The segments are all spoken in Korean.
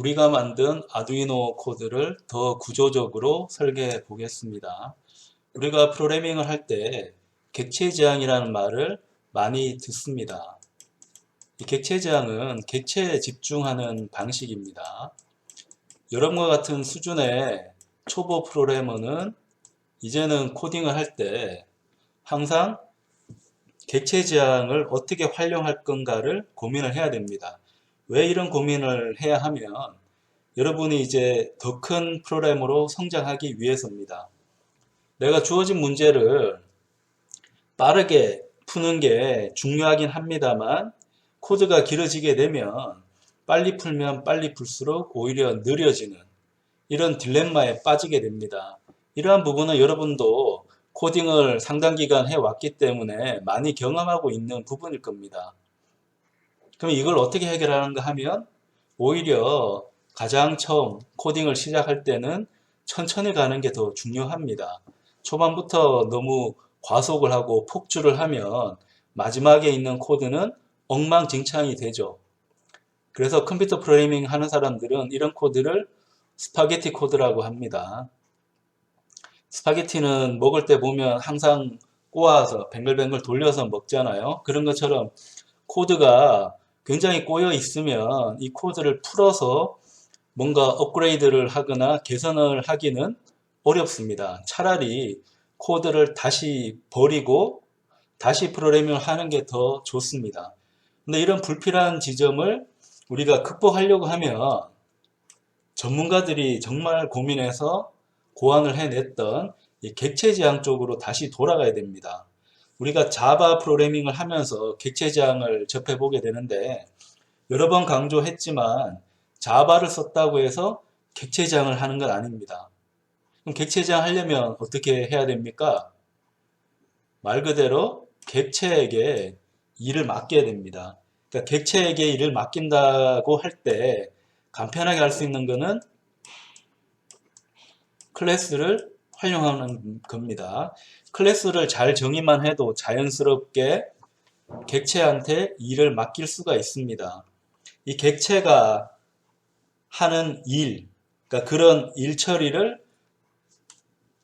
우리가 만든 아두이노 코드를 더 구조적으로 설계해 보겠습니다. 우리가 프로그래밍을 할 때 객체 지향이라는 말을 많이 듣습니다. 이 객체 지향은 객체에 집중하는 방식입니다. 여러분과 같은 수준의 초보 프로그래머는 이제는 코딩을 할 때 항상 객체 지향을 어떻게 활용할 건가를 고민을 해야 됩니다. 왜 이런 고민을 해야 하면 여러분이 이제 더 큰 프로그래머로 성장하기 위해서입니다. 내가 주어진 문제를 빠르게 푸는 게 중요하긴 합니다만 코드가 길어지게 되면 빨리 풀면 빨리 풀수록 오히려 느려지는 이런 딜레마에 빠지게 됩니다. 이러한 부분은 여러분도 코딩을 상당 기간 해왔기 때문에 많이 경험하고 있는 부분일 겁니다. 그럼 이걸 어떻게 해결하는가 하면 오히려 가장 처음 코딩을 시작할 때는 천천히 가는 게 더 중요합니다. 초반부터 너무 과속을 하고 폭주를 하면 마지막에 있는 코드는 엉망진창이 되죠. 그래서 컴퓨터 프로그래밍 하는 사람들은 이런 코드를 스파게티 코드라고 합니다. 스파게티는 먹을 때 보면 항상 꼬아서 뱅글뱅글 돌려서 먹잖아요. 그런 것처럼 코드가 굉장히 꼬여 있으면 이 코드를 풀어서 뭔가 업그레이드를 하거나 개선을 하기는 어렵습니다. 차라리 코드를 다시 버리고 다시 프로그래밍을 하는 게 더 좋습니다. 근데 이런 불필요한 지점을 우리가 극복하려고 하면 전문가들이 정말 고민해서 고안을 해냈던 이 객체 지향 쪽으로 다시 돌아가야 됩니다. 우리가 자바 프로그래밍을 하면서 객체 지향을 접해보게 되는데 여러 번 강조했지만 자바를 썼다고 해서 객체 지향을 하는 건 아닙니다. 그럼 객체 지향 하려면 어떻게 해야 됩니까? 말 그대로 객체에게 일을 맡겨야 됩니다. 그러니까 객체에게 일을 맡긴다고 할 때 간편하게 할 수 있는 것은 클래스를 활용하는 겁니다. 클래스를 잘 정의만 해도 자연스럽게 객체한테 일을 맡길 수가 있습니다. 이 객체가 하는 일, 그러니까 그런 일 처리를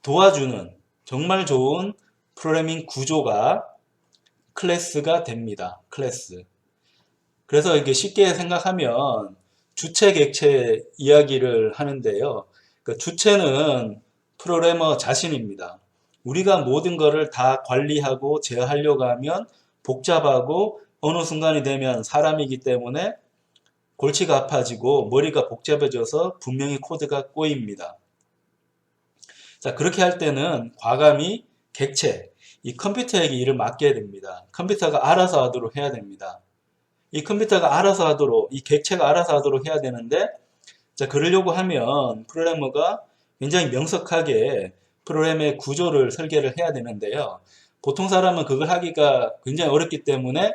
도와주는 정말 좋은 프로그래밍 구조가 클래스가 됩니다. 클래스. 그래서 이렇게 쉽게 생각하면 주체 객체 이야기를 하는데요. 그 주체는 프로그래머 자신입니다. 우리가 모든 것을 다 관리하고 제어하려고 하면 복잡하고 어느 순간이 되면 사람이기 때문에 골치가 아파지고 머리가 복잡해져서 분명히 코드가 꼬입니다. 자, 그렇게 할 때는 과감히 객체, 이 컴퓨터에게 일을 맡겨야 됩니다. 컴퓨터가 알아서 하도록 해야 됩니다. 이 컴퓨터가 알아서 하도록, 이 객체가 알아서 하도록 해야 되는데, 자, 그러려고 하면 프로그래머가 굉장히 명석하게 프로그램의 구조를 설계를 해야 되는데요. 보통 사람은 그걸 하기가 굉장히 어렵기 때문에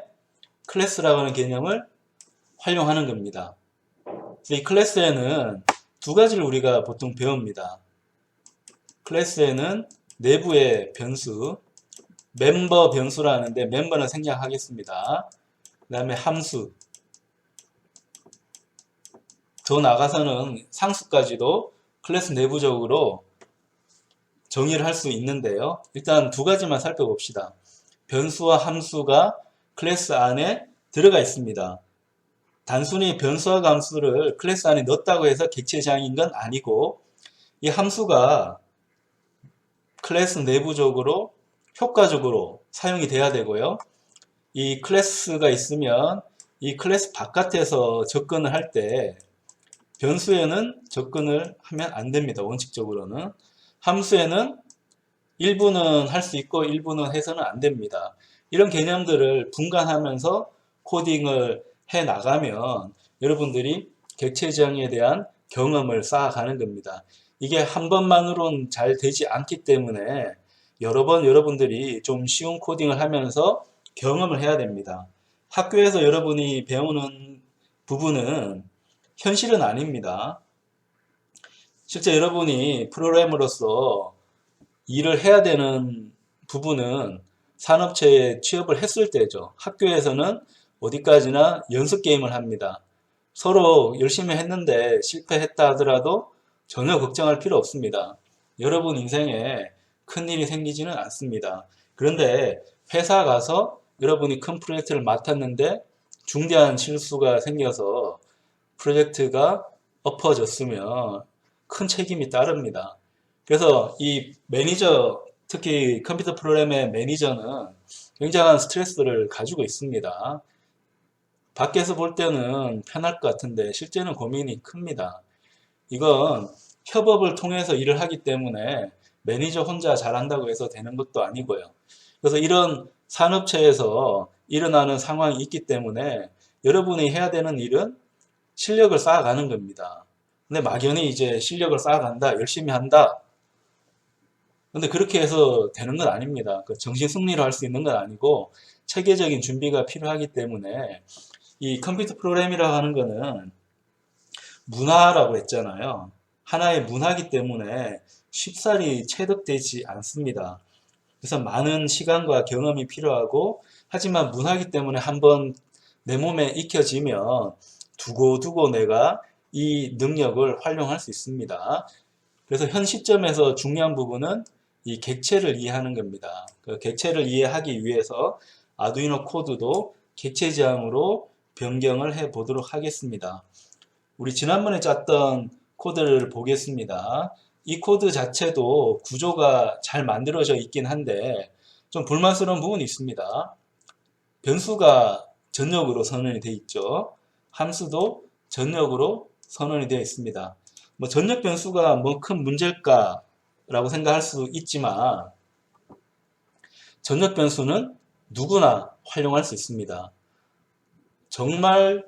클래스라고 하는 개념을 활용하는 겁니다. 그래서 이 클래스에는 두 가지를 우리가 보통 배웁니다. 클래스에는 내부의 변수, 멤버 변수라 하는데 멤버는 생략하겠습니다. 그 다음에 함수, 더 나가서는 상수까지도 클래스 내부적으로 정의를 할 수 있는데요. 일단 두 가지만 살펴봅시다. 변수와 함수가 클래스 안에 들어가 있습니다. 단순히 변수와 함수를 클래스 안에 넣었다고 해서 객체 지향인 건 아니고 이 함수가 클래스 내부적으로 효과적으로 사용이 돼야 되고요. 이 클래스가 있으면 이 클래스 바깥에서 접근을 할 때 변수에는 접근을 하면 안 됩니다. 원칙적으로는. 함수에는 일부는 할 수 있고 일부는 해서는 안 됩니다. 이런 개념들을 분간하면서 코딩을 해 나가면 여러분들이 객체 지향에 대한 경험을 쌓아가는 겁니다. 이게 한 번만으로는 잘 되지 않기 때문에 여러 번 여러분들이 좀 쉬운 코딩을 하면서 경험을 해야 됩니다. 학교에서 여러분이 배우는 부분은 현실은 아닙니다. 실제 여러분이 프로그래머로서 일을 해야 되는 부분은 산업체에 취업을 했을 때죠. 학교에서는 어디까지나 연습 게임을 합니다. 서로 열심히 했는데 실패했다 하더라도 전혀 걱정할 필요 없습니다. 여러분 인생에 큰일이 생기지는 않습니다. 그런데 회사 가서 여러분이 큰 프로젝트를 맡았는데 중대한 실수가 생겨서 프로젝트가 엎어졌으면 큰 책임이 따릅니다. 그래서 이 매니저, 특히 컴퓨터 프로그램의 매니저는 굉장한 스트레스를 가지고 있습니다. 밖에서 볼 때는 편할 것 같은데 실제는 고민이 큽니다. 이건 협업을 통해서 일을 하기 때문에 매니저 혼자 잘한다고 해서 되는 것도 아니고요. 그래서 이런 산업체에서 일어나는 상황이 있기 때문에 여러분이 해야 되는 일은 실력을 쌓아가는 겁니다. 근데 막연히 이제 실력을 쌓아간다, 열심히 한다. 근데 그렇게 해서 되는 건 아닙니다. 그 정신 승리로 할 수 있는 건 아니고 체계적인 준비가 필요하기 때문에 이 컴퓨터 프로그램이라고 하는 거는 문화라고 했잖아요. 하나의 문화이기 때문에 쉽사리 체득되지 않습니다. 그래서 많은 시간과 경험이 필요하고 하지만 문화이기 때문에 한번 내 몸에 익혀지면 두고두고 내가 이 능력을 활용할 수 있습니다. 그래서 현 시점에서 중요한 부분은 이 객체를 이해하는 겁니다. 그 객체를 이해하기 위해서 아두이노 코드도 객체 지향으로 변경을 해 보도록 하겠습니다. 우리 지난번에 짰던 코드를 보겠습니다. 이 코드 자체도 구조가 잘 만들어져 있긴 한데 좀 불만스러운 부분이 있습니다. 변수가 전역으로 선언이 되어 있죠. 함수도 전역으로 선언이 되어 있습니다. 뭐 전역 변수가 뭐 큰 문제일까라고 생각할 수 있지만 전역 변수는 누구나 활용할 수 있습니다. 정말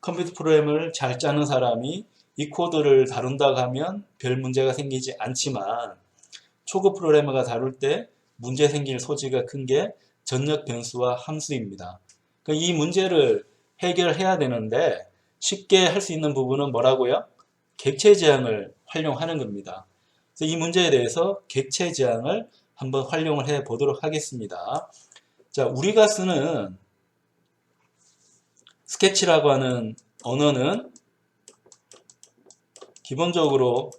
컴퓨터 프로그램을 잘 짜는 사람이 이 코드를 다룬다고 하면 별 문제가 생기지 않지만 초급 프로그래머가 다룰 때 문제 생길 소지가 큰 게 전역 변수와 함수입니다. 이 문제를 해결해야 되는데 쉽게 할 수 있는 부분은 뭐라고요? 객체 지향을 활용하는 겁니다. 그래서 이 문제에 대해서 객체 지향을 한번 활용을 해 보도록 하겠습니다. 자, 우리가 쓰는 스케치라고 하는 언어는 기본적으로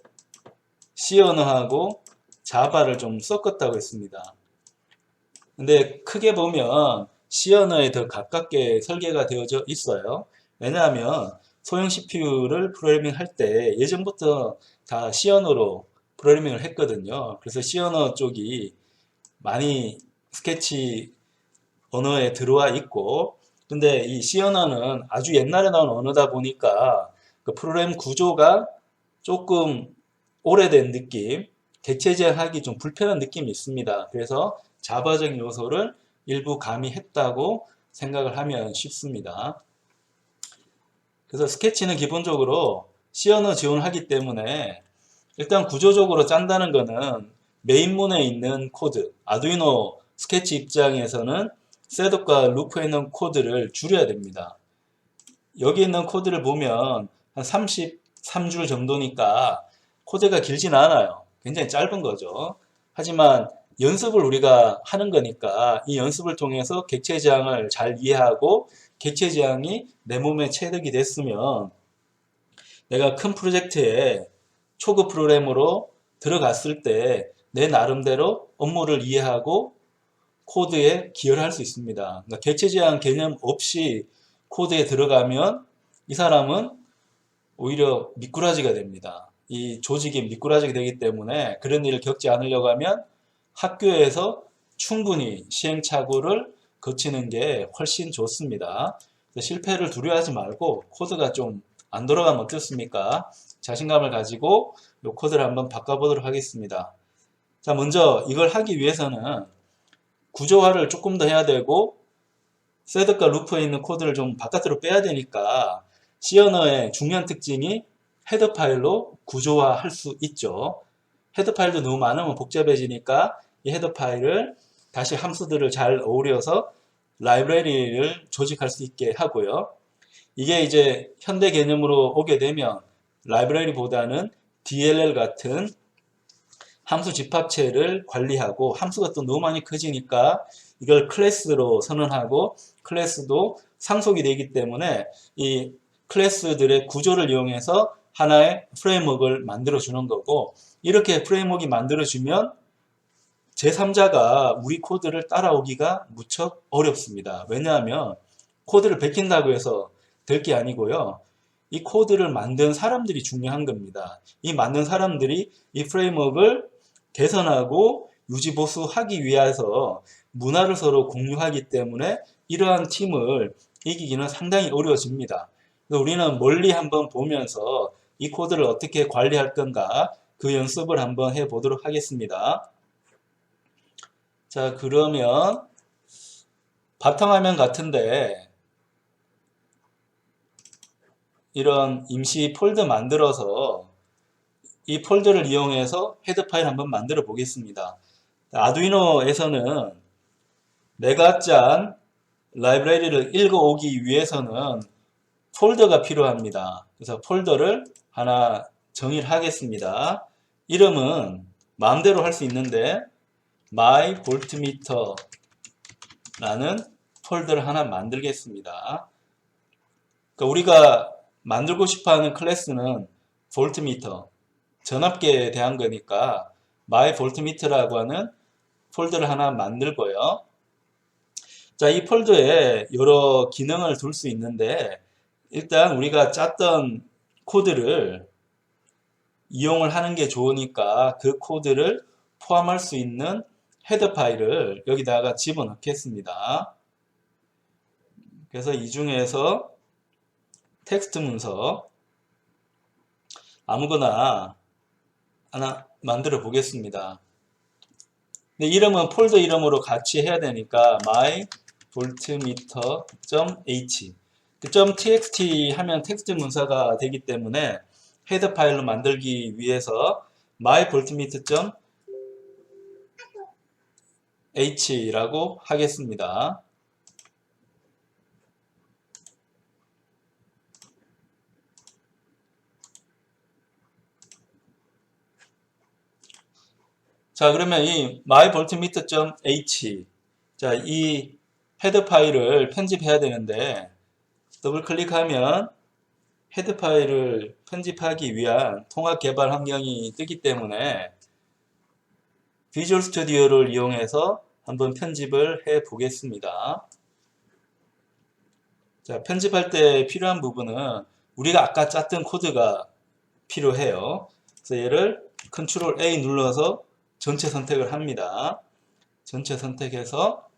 C 언어하고 자바를 좀 섞었다고 했습니다. 근데 크게 보면 C 언어에 더 가깝게 설계가 되어져 있어요. 왜냐하면 소형 CPU를 프로그래밍 할 때 예전부터 다 C 언어로 프로그래밍을 했거든요. 그래서 C 언어 쪽이 많이 스케치 언어에 들어와 있고, 근데 이 C 언어는 아주 옛날에 나온 언어다 보니까 그 프로그램 구조가 조금 오래된 느낌, 객체 지향하기 좀 불편한 느낌이 있습니다. 그래서 자바적인 요소를 일부 가미했다고 생각을 하면 쉽습니다. 그래서 스케치는 기본적으로 C 언어 지원을 하기 때문에 일단 구조적으로 짠다는 거는 메인문에 있는 코드, 아두이노 스케치 입장에서는 셋업과 루프에 있는 코드를 줄여야 됩니다. 여기 있는 코드를 보면 한 33줄 정도니까 코드가 길진 않아요. 굉장히 짧은 거죠. 하지만 연습을 우리가 하는 거니까 이 연습을 통해서 객체 지향을 잘 이해하고 객체 지향이 내 몸에 체득이 됐으면 내가 큰 프로젝트에 초급 프로그램으로 들어갔을 때 내 나름대로 업무를 이해하고 코드에 기여를 할 수 있습니다. 그러니까 객체 지향 개념 없이 코드에 들어가면 이 사람은 오히려 미꾸라지가 됩니다. 이 조직이 미꾸라지가 되기 때문에 그런 일을 겪지 않으려고 하면 학교에서 충분히 시행착오를 거치는 게 훨씬 좋습니다. 실패를 두려워하지 말고 코드가 좀 안 돌아가면 어떻습니까? 자신감을 가지고 이 코드를 한번 바꿔보도록 하겠습니다. 자, 먼저 이걸 하기 위해서는 구조화를 조금 더 해야 되고 셋업과 루프에 있는 코드를 좀 바깥으로 빼야 되니까 C 언어의 중요한 특징이 헤더 파일로 구조화할 수 있죠. 헤더 파일도 너무 많으면 복잡해지니까 이 헤더 파일을 다시 함수들을 잘 어우려서 라이브러리를 조직할 수 있게 하고요. 이게 이제 현대 개념으로 오게 되면 라이브러리보다는 DLL 같은 함수 집합체를 관리하고 함수가 또 너무 많이 커지니까 이걸 클래스로 선언하고 클래스도 상속이 되기 때문에 이 클래스들의 구조를 이용해서 하나의 프레임워크를 만들어 주는 거고, 이렇게 프레임워크가 만들어주면 제3자가 우리 코드를 따라오기가 무척 어렵습니다. 왜냐하면 코드를 베낀다고 해서 될 게 아니고요. 이 코드를 만든 사람들이 중요한 겁니다. 이 만든 사람들이 이 프레임워크를 개선하고 유지보수하기 위해서 문화를 서로 공유하기 때문에 이러한 팀을 이기기는 상당히 어려워집니다. 우리는 멀리 한번 보면서 이 코드를 어떻게 관리할 건가 그 연습을 한번 해보도록 하겠습니다. 자, 그러면 바탕화면 같은데 이런 임시 폴더 만들어서 이 폴더를 이용해서 헤더 파일 한번 만들어 보겠습니다. 아두이노에서는 내가 짠 라이브러리를 읽어오기 위해서는 폴더가 필요합니다. 그래서 폴더를 하나 정의를 하겠습니다. 이름은 마음대로 할 수 있는데 my voltmeter 라는 폴더를 하나 만들겠습니다. 그러니까 우리가 만들고 싶어하는 클래스는 voltmeter, 전압계에 대한 거니까 my voltmeter라고 하는 폴더를 하나 만들고요. 자, 이 폴더에 여러 기능을 둘 수 있는데 일단 우리가 짰던 코드를 이용을 하는 게 좋으니까 그 코드를 포함할 수 있는 헤더 파일을 여기다가 집어넣겠습니다. 그래서 이 중에서 텍스트 문서 아무거나 하나 만들어 보겠습니다. 근데 이름은 폴더 이름으로 같이 해야 되니까 my voltmeter.h .txt 하면 텍스트 문서가 되기 때문에 헤더 파일로 만들기 위해서 my voltmeter.h라고 하겠습니다. 자, 그러면 이 myvoltmeter.h 자, 이 헤더 파일을 편집해야 되는데 더블 클릭하면 헤더 파일을 편집하기 위한 통합 개발 환경이 뜨기 때문에 비주얼 스튜디오를 이용해서 한번 편집을 해 보겠습니다. 자, 편집할 때 필요한 부분은 우리가 아까 짰던 코드가 필요해요. 그래서 얘를 컨트롤 A 눌러서 전체 선택을 합니다. 전체 선택해서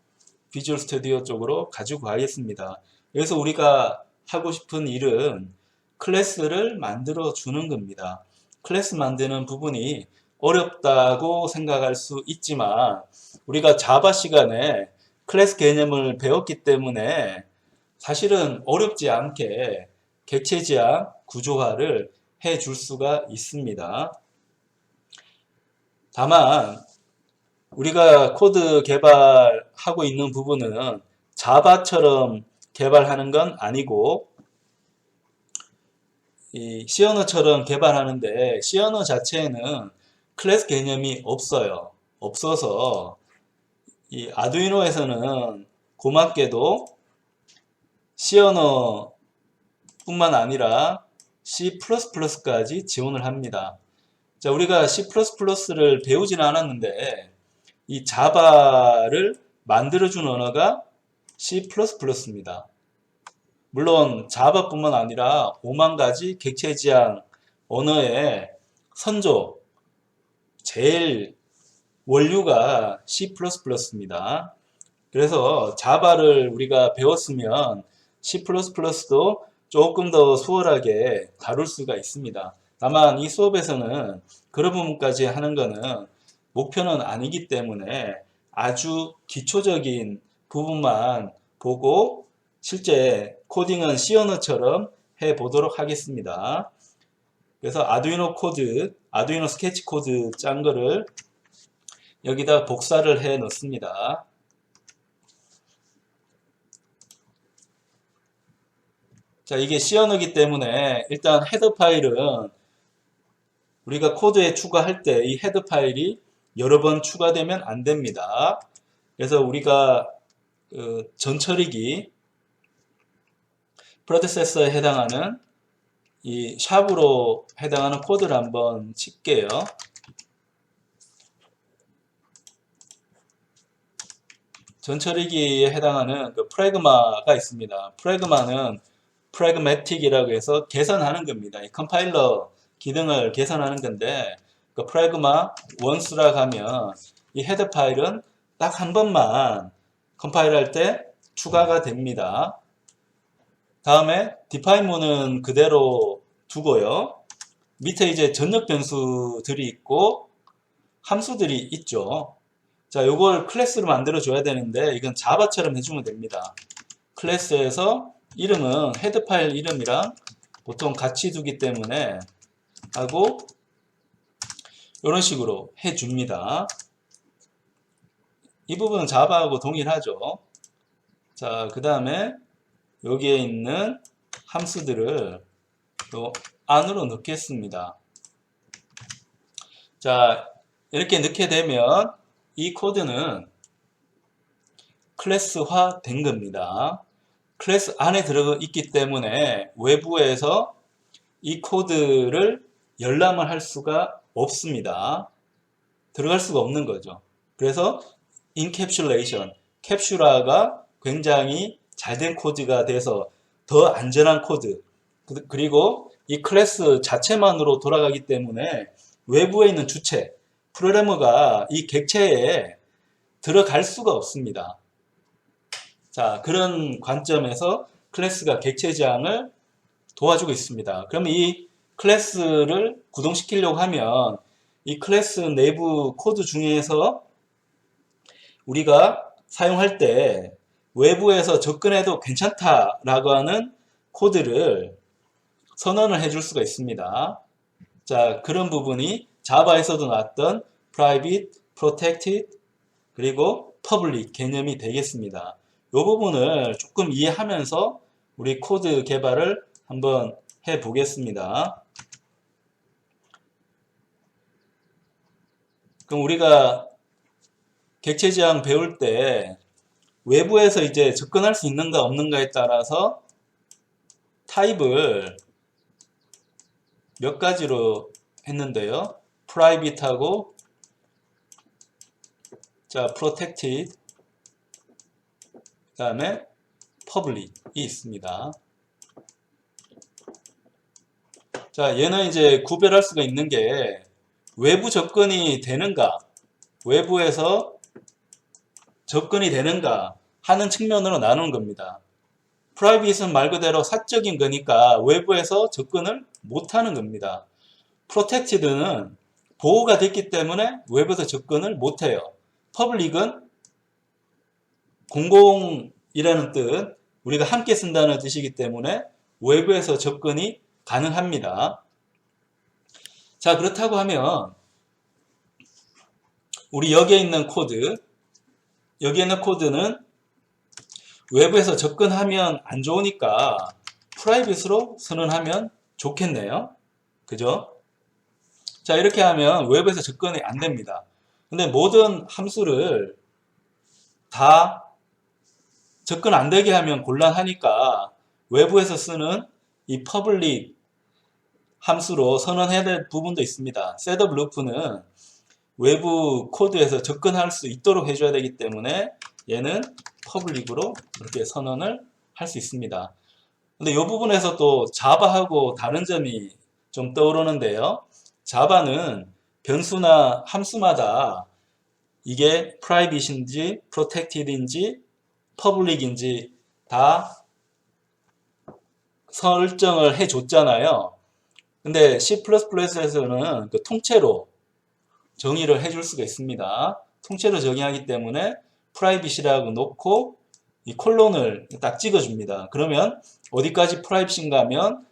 비주얼 스튜디오 쪽으로 가지고 가겠습니다. 여기서 우리가 하고 싶은 일은 클래스를 만들어 주는 겁니다. 클래스 만드는 부분이 어렵다고 생각할 수 있지만 우리가 자바 시간에 클래스 개념을 배웠기 때문에 사실은 어렵지 않게 객체 지향 구조화를 해 줄 수가 있습니다. 다만 우리가 코드 개발하고 있는 부분은 자바처럼 개발하는 건 아니고 이 C 언어처럼 개발하는데 C 언어 자체에는 클래스 개념이 없어요. 없어서 이 아두이노에서는 고맙게도 C 언어 뿐만 아니라 C++까지 지원을 합니다. 자, 우리가 C++를 배우지는 않았는데 이 자바를 만들어준 언어가 C++입니다. 물론 자바뿐만 아니라 5만 가지 객체 지향 언어의 선조, 제일 원류가 C++입니다. 그래서 자바를 우리가 배웠으면 C++도 조금 더 수월하게 다룰 수가 있습니다. 다만 이 수업에서는 그런 부분까지 하는 것은 목표는 아니기 때문에 아주 기초적인 부분만 보고 실제 코딩은 C 언어처럼 해 보도록 하겠습니다. 그래서 아두이노 코드, 아두이노 스케치 코드 짠 거를 여기다 복사를 해 넣습니다. 자, 이게 C 언어이기 때문에 일단 헤더 파일은 우리가 코드에 추가할 때 이 헤더 파일이 여러 번 추가되면 안 됩니다. 그래서 우리가 전 처리기 프로세서에 해당하는 이 샵으로 해당하는 코드를 한번 칠게요. 전처리기에 해당하는 그 프래그마가 있습니다. 프래그마는 프래그매틱이라고 해서 개선하는 겁니다. 이 컴파일러 기능을 개선하는 건데 그 프래그마 원스라고 하면 이 헤더 파일은 딱 한 번만 컴파일할 때 추가가 됩니다. 다음에 디파인문은 그대로 두고요. 밑에 이제 전역 변수들이 있고 함수들이 있죠. 자, 요걸 클래스로 만들어 줘야 되는데 이건 자바처럼 해주면 됩니다. 클래스에서 이름은 헤드 파일 이름이랑 보통 같이 두기 때문에 하고 이런 식으로 해줍니다. 이 부분은 자바하고 동일하죠. 자, 그 다음에 여기에 있는 함수들을 또 안으로 넣겠습니다. 자, 이렇게 넣게 되면 이 코드는 클래스화 된 겁니다. 클래스 안에 들어가 있기 때문에 외부에서 이 코드를 열람을 할 수가 없습니다. 들어갈 수가 없는 거죠. 그래서 인캡슐레이션, 캡슐화가 굉장히 잘된 코드가 돼서 더 안전한 코드, 그리고 이 클래스 자체만으로 돌아가기 때문에 외부에 있는 주체, 프로그래머가 이 객체에 들어갈 수가 없습니다. 자, 그런 관점에서 클래스가 객체 제한을 도와주고 있습니다. 그러면 이 클래스를 구동시키려고 하면 이 클래스 내부 코드 중에서 우리가 사용할 때 외부에서 접근해도 괜찮다라고 하는 코드를 선언을 해줄 수가 있습니다. 자, 그런 부분이 자바에서도 나왔던 private, protected, 그리고 public 개념이 되겠습니다. 이 부분을 조금 이해하면서 우리 코드 개발을 한번 해 보겠습니다. 그럼 우리가 객체 지향 배울 때 외부에서 이제 접근할 수 있는가 없는가에 따라서 타입을 몇 가지로 했는데요. private하고 자, protected, 그 다음에 public이 있습니다. 자, 얘는 이제 구별할 수가 있는 게 외부 접근이 되는가, 외부에서 접근이 되는가 하는 측면으로 나누는 겁니다. 프라이빗은 말 그대로 사적인 거니까 외부에서 접근을 못하는 겁니다. 프로텍티드는 보호가 됐기 때문에 외부에서 접근을 못해요. 퍼블릭은 공공이라는 뜻, 우리가 함께 쓴다는 뜻이기 때문에 외부에서 접근이 가능합니다. 자, 그렇다고 하면 우리 여기에 있는 코드, 여기에 있는 코드는 외부에서 접근하면 안 좋으니까 프라이빗으로 선언하면 좋겠네요. 그죠? 자, 이렇게 하면 외부에서 접근이 안 됩니다. 근데 모든 함수를 다 접근 안 되게 하면 곤란하니까 외부에서 쓰는 이 public 함수로 선언해야 될 부분도 있습니다. 셋업 루프는 외부 코드에서 접근할 수 있도록 해줘야 되기 때문에 얘는 public으로 이렇게 선언을 할 수 있습니다. 근데 이 부분에서 또 자바하고 다른 점이 좀 떠오르는데요. 자바는 변수나 함수마다 이게 private인지 protected인지 public인지 다 설정을 해줬잖아요. 근데 C++에서는 그 통째로 정의를 해줄 수가 있습니다. 통째로 정의하기 때문에 private이라고 놓고 이 콜론을 딱 찍어줍니다. 그러면 어디까지 private인가 하면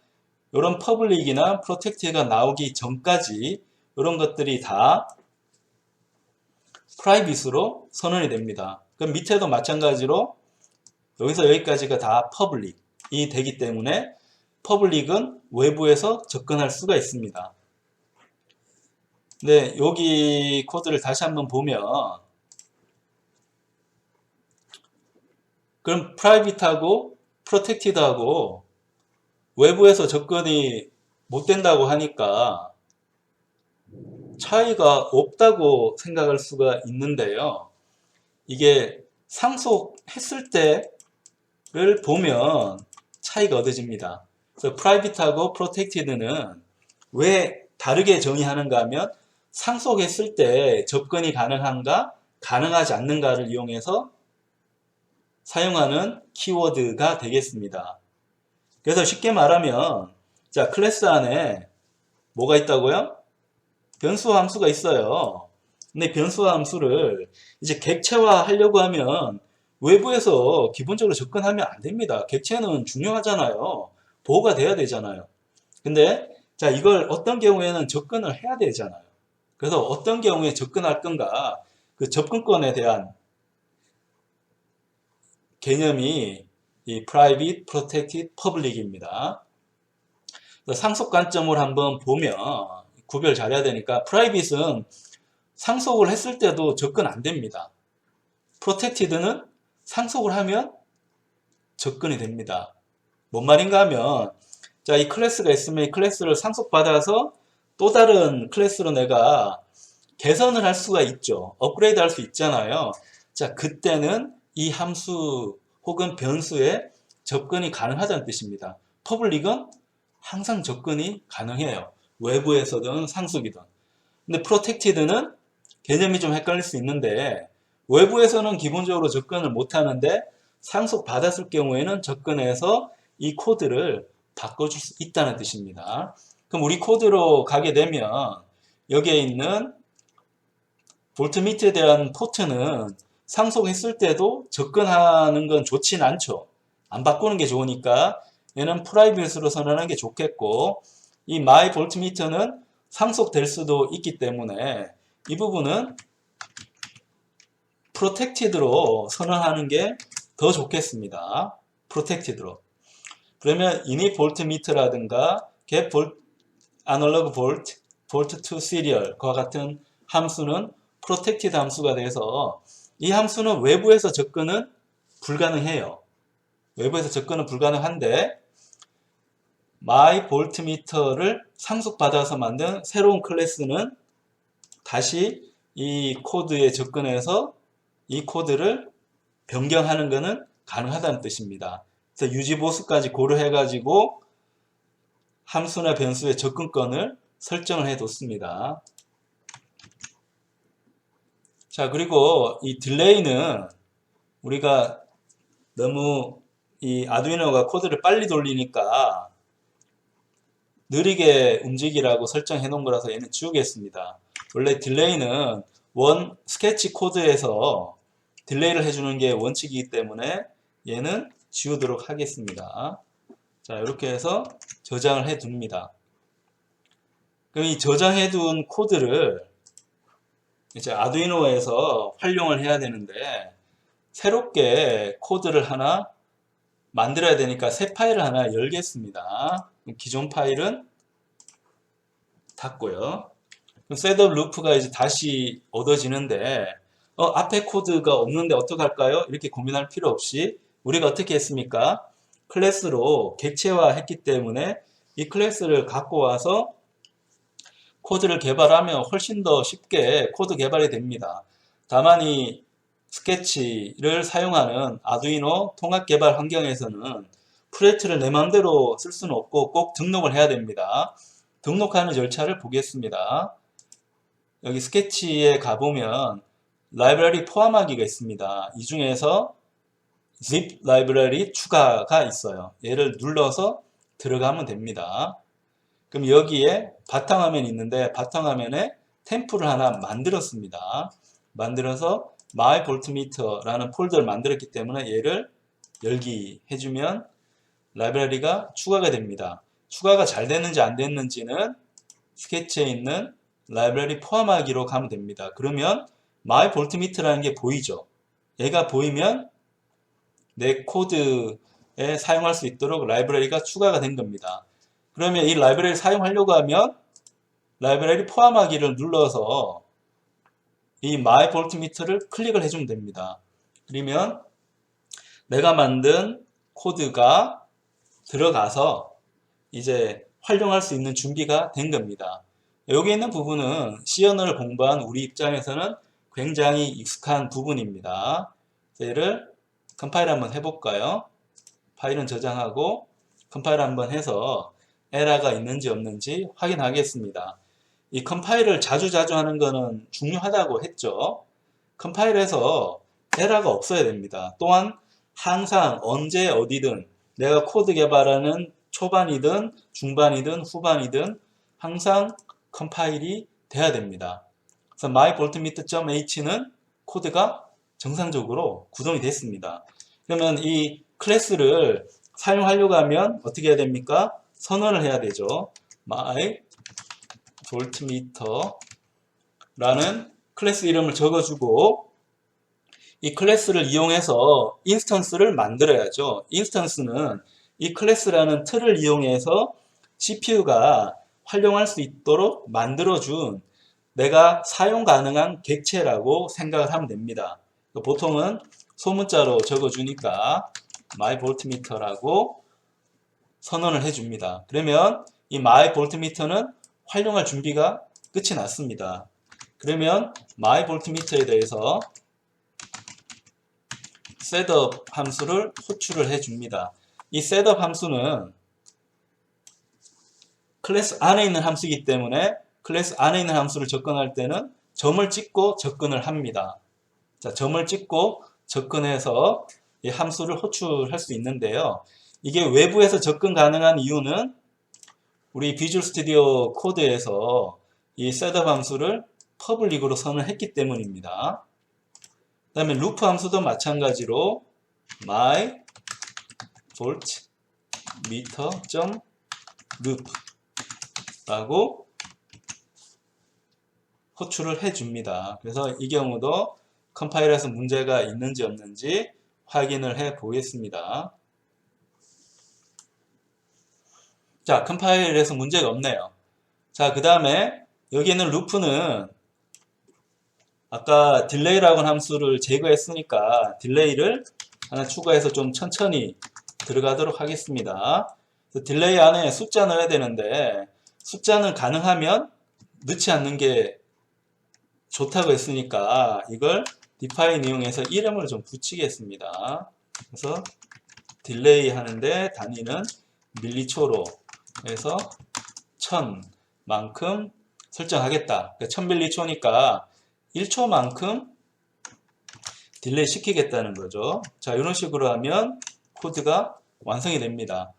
이런 public이나 protected가 나오기 전까지 이런 것들이 다 private로 선언이 됩니다. 그럼 밑에도 마찬가지로 여기서 여기까지가 다 public이 되기 때문에 public은 외부에서 접근할 수가 있습니다. 네, 여기 코드를 다시 한번 보면 그럼 private하고 protected하고 외부에서 접근이 못 된다고 하니까 차이가 없다고 생각할 수가 있는데요. 이게 상속했을 때를 보면 차이가 얻어집니다. 그래서 private하고 protected는 왜 다르게 정의하는가 하면 상속했을 때 접근이 가능한가, 가능하지 않는가를 이용해서 사용하는 키워드가 되겠습니다. 그래서 쉽게 말하면 자, 클래스 안에 뭐가 있다고요? 변수 함수가 있어요. 근데 변수 함수를 이제 객체화 하려고 하면 외부에서 기본적으로 접근하면 안 됩니다. 객체는 중요하잖아요. 보호가 돼야 되잖아요. 근데 자, 이걸 어떤 경우에는 접근을 해야 되잖아요. 그래서 어떤 경우에 접근할 건가, 그 접근권에 대한 개념이 이 private, protected, public입니다. 상속 관점을 한번 보면 구별 잘해야 되니까 private은 상속을 했을 때도 접근 안 됩니다. protected는 상속을 하면 접근이 됩니다. 뭔 말인가 하면 자, 이 클래스가 있으면 이 클래스를 상속받아서 또 다른 클래스로 내가 개선을 할 수가 있죠. 업그레이드 할 수 있잖아요. 자, 그때는 이 함수 혹은 변수에 접근이 가능하다는 뜻입니다. 퍼블릭은 항상 접근이 가능해요. 외부에서든 상속이든. 근데 프로텍티드는 개념이 좀 헷갈릴 수 있는데 외부에서는 기본적으로 접근을 못하는데 상속받았을 경우에는 접근해서 이 코드를 바꿔줄 수 있다는 뜻입니다. 그럼 우리 코드로 가게 되면 여기에 있는 볼트미트에 대한 포트는 상속했을 때도 접근하는 건 좋진 않죠. 안 바꾸는 게 좋으니까 얘는 프라이빗으로 선언하는 게 좋겠고 이 my 볼트미터는 상속될 수도 있기 때문에 이 부분은 프로텍티드로 선언하는 게 더 좋겠습니다. 프로텍티드로. 그러면 init 볼트미터라든가 get analog volt, volt to serial과 같은 함수는 프로텍티드 함수가 돼서 이 함수는 외부에서 접근은 불가능해요. 외부에서 접근은 불가능한데 my 볼트미터를 상속받아서 만든 새로운 클래스는 다시 이 코드에 접근해서 이 코드를 변경하는 것은 가능하다는 뜻입니다. 그래서 유지보수까지 고려해가지고 함수나 변수의 접근권을 설정을 해뒀습니다. 자, 그리고 이 딜레이는 우리가 너무 이 아두이노가 코드를 빨리 돌리니까 느리게 움직이라고 설정해 놓은 거라서 얘는 지우겠습니다. 원래 딜레이는 원 스케치 코드에서 딜레이를 해주는 게 원칙이기 때문에 얘는 지우도록 하겠습니다. 자, 이렇게 해서 저장을 해 둡니다. 그럼 이 저장해 둔 코드를 이제 아두이노에서 활용을 해야 되는데 새롭게 코드를 하나 만들어야 되니까 새 파일을 하나 열겠습니다. 기존 파일은 닫고요. 셋업 루프가 이제 다시 얻어지는데 앞에 코드가 없는데 어떡할까요? 이렇게 고민할 필요 없이 우리가 어떻게 했습니까? 클래스로 객체화 했기 때문에 이 클래스를 갖고 와서 코드를 개발하면 훨씬 더 쉽게 코드 개발이 됩니다. 다만 이 스케치를 사용하는 아두이노 통합 개발 환경에서는 프레트를 내 마음대로 쓸 수는 없고 꼭 등록을 해야 됩니다. 등록하는 절차를 보겠습니다. 여기 스케치에 가보면 라이브러리 포함하기가 있습니다. 이 중에서 zip 라이브러리 추가가 있어요. 얘를 눌러서 들어가면 됩니다. 그럼 여기에 바탕화면이 있는데 바탕화면에 템플을 하나 만들었습니다. 만들어서 my voltmeter라는 폴더를 만들었기 때문에 얘를 열기 해주면 라이브러리가 추가가 됩니다. 추가가 잘 됐는지 안 됐는지는 스케치에 있는 라이브러리 포함하기로 가면 됩니다. 그러면 my voltmeter라는 게 보이죠. 얘가 보이면 내 코드에 사용할 수 있도록 라이브러리가 추가가 된 겁니다. 그러면 이 라이브러리를 사용하려고 하면 라이브러리 포함하기를 눌러서 이 my voltmeter를 클릭을 해주면 됩니다. 그러면 내가 만든 코드가 들어가서 이제 활용할 수 있는 준비가 된 겁니다. 여기 있는 부분은 C 언어를 공부한 우리 입장에서는 굉장히 익숙한 부분입니다. 얘를 컴파일 한번 해볼까요? 파일은 저장하고 컴파일 한번 해서 에러가 있는지 없는지 확인하겠습니다. 이 컴파일을 자주자주 하는 것은 중요하다고 했죠. 컴파일에서 에러가 없어야 됩니다. 또한 항상 언제 어디든 내가 코드 개발하는 초반이든 중반이든 후반이든 항상 컴파일이 돼야 됩니다. 그래서 myvoltmeter.h는 코드가 정상적으로 구동이 됐습니다. 그러면 이 클래스를 사용하려고 하면 어떻게 해야 됩니까? 선언을 해야 되죠. myvoltmeter라는 클래스 이름을 적어주고 이 클래스를 이용해서 인스턴스를 만들어야죠. 인스턴스는 이 클래스라는 틀을 이용해서 CPU가 활용할 수 있도록 만들어준 내가 사용 가능한 객체라고 생각을 하면 됩니다. 보통은 소문자로 적어주니까 myvoltmeter라고 선언을 해줍니다. 그러면 이 myvoltmeter는 활용할 준비가 끝이 났습니다. 그러면 myvoltmeter에 대해서 setup 함수를 호출을 해줍니다. 이 setup 함수는 클래스 안에 있는 함수이기 때문에 클래스 안에 있는 함수를 접근할 때는 점을 찍고 접근을 합니다. 자, 점을 찍고 접근해서 이 함수를 호출할 수 있는데요. 이게 외부에서 접근 가능한 이유는 우리 비주얼 스튜디오 코드에서 이 setup 함수를 퍼블릭으로 선언했기 때문입니다. 그 다음에 루프 함수도 마찬가지로 myvoltmeter.loop 라고 호출을 해줍니다. 그래서 이 경우도 컴파일에서 문제가 있는지 없는지 확인을 해 보겠습니다. 자, 컴파일에서 문제가 없네요. 자, 그 다음에 여기 있는 루프는 아까 딜레이라고 하는 함수를 제거했으니까 딜레이를 하나 추가해서 좀 천천히 들어가도록 하겠습니다. 딜레이 안에 숫자 넣어야 되는데 숫자는 가능하면 넣지 않는 게 좋다고 했으니까 이걸 define 이용해서 이름을 좀 붙이겠습니다. 그래서 딜레이 하는데 단위는 밀리초로 해서 1000만큼 설정하겠다. 1000밀리초니까 1초만큼 딜레이 시키겠다는 거죠. 자, 이런 식으로 하면 코드가 완성이 됩니다.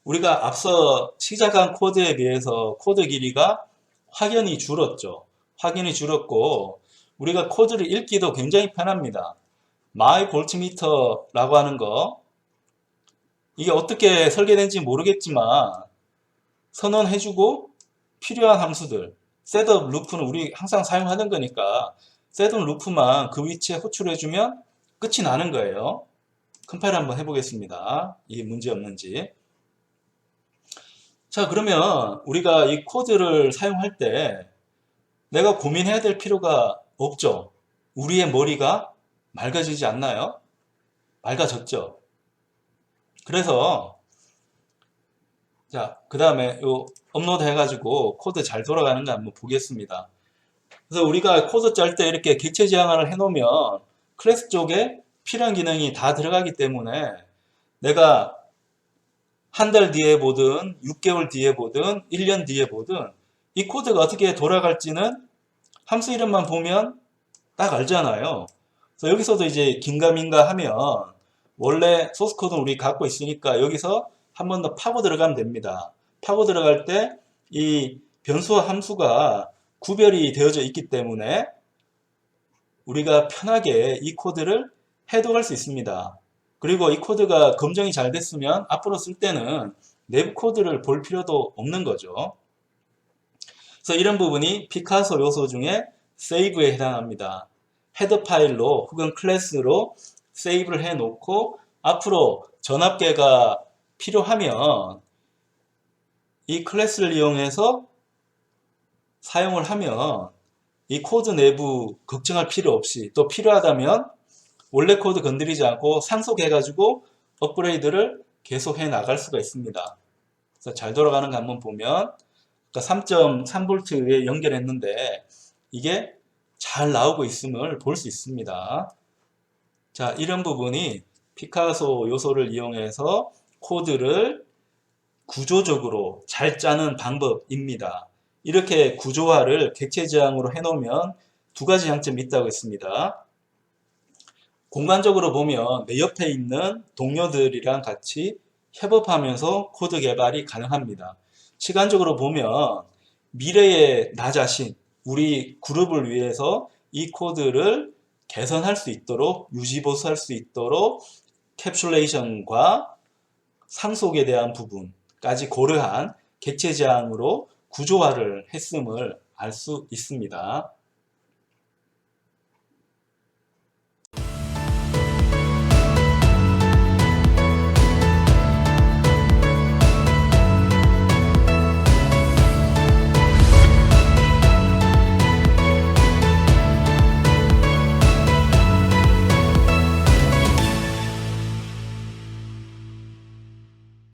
우리가 앞서 시작한 코드에 비해서 코드 길이가 확연히 줄었죠. 확연히 줄었고 우리가 코드를 읽기도 굉장히 편합니다. myvoltmeter라고 하는 거 이게 어떻게 설계된지 모르겠지만 선언해주고 필요한 함수들 setup 루프는 우리 항상 사용하는 거니까 setup 루프만 그 위치에 호출해주면 끝이 나는 거예요. 컴파일 한번 해보겠습니다. 이게 문제 없는지. 자, 그러면 우리가 이 코드를 사용할 때 내가 고민해야 될 필요가 없죠. 우리의 머리가 맑아지지 않나요? 맑아졌죠. 그래서 자, 그 다음에 요 업로드 해가지고 코드 잘 돌아가는가 한번 보겠습니다. 그래서 우리가 코드 짤 때 이렇게 객체 지향을 해놓으면 클래스 쪽에 필요한 기능이 다 들어가기 때문에 내가 한 달 뒤에 보든 6개월 뒤에 보든 1년 뒤에 보든 이 코드가 어떻게 돌아갈지는 함수 이름만 보면 딱 알잖아요. 그래서 여기서도 이제 긴가민가 하면 원래 소스 코드는 우리 갖고 있으니까 여기서 한 번 더 파고 들어가면 됩니다. 파고 들어갈 때 이 변수와 함수가 구별이 되어져 있기 때문에 우리가 편하게 이 코드를 해독할 수 있습니다. 그리고 이 코드가 검증이 잘 됐으면 앞으로 쓸 때는 내부 코드를 볼 필요도 없는 거죠. 그래서 이런 부분이 피카소 요소 중에 세이브에 해당합니다. 헤더 파일로 혹은 클래스로 세이브를 해 놓고 앞으로 전압계가 필요하면 이 클래스를 이용해서 사용을 하면 이 코드 내부 걱정할 필요 없이 또 필요하다면 원래 코드 건드리지 않고 상속해 가지고 업그레이드를 계속 해 나갈 수가 있습니다. 그래서 잘 돌아가는 거 한번 보면 3.3V에 연결했는데 이게 잘 나오고 있음을 볼 수 있습니다. 자, 이런 부분이 피카소 요소를 이용해서 코드를 구조적으로 잘 짜는 방법입니다. 이렇게 구조화를 객체 지향으로 해놓으면 두 가지 장점이 있다고 했습니다. 공간적으로 보면 내 옆에 있는 동료들이랑 같이 협업하면서 코드 개발이 가능합니다. 시간적으로 보면 미래의 나 자신, 우리 그룹을 위해서 이 코드를 개선할 수 있도록, 유지보수할 수 있도록 캡슐레이션과 상속에 대한 부분까지 고려한 객체 지향으로 구조화를 했음을 알 수 있습니다.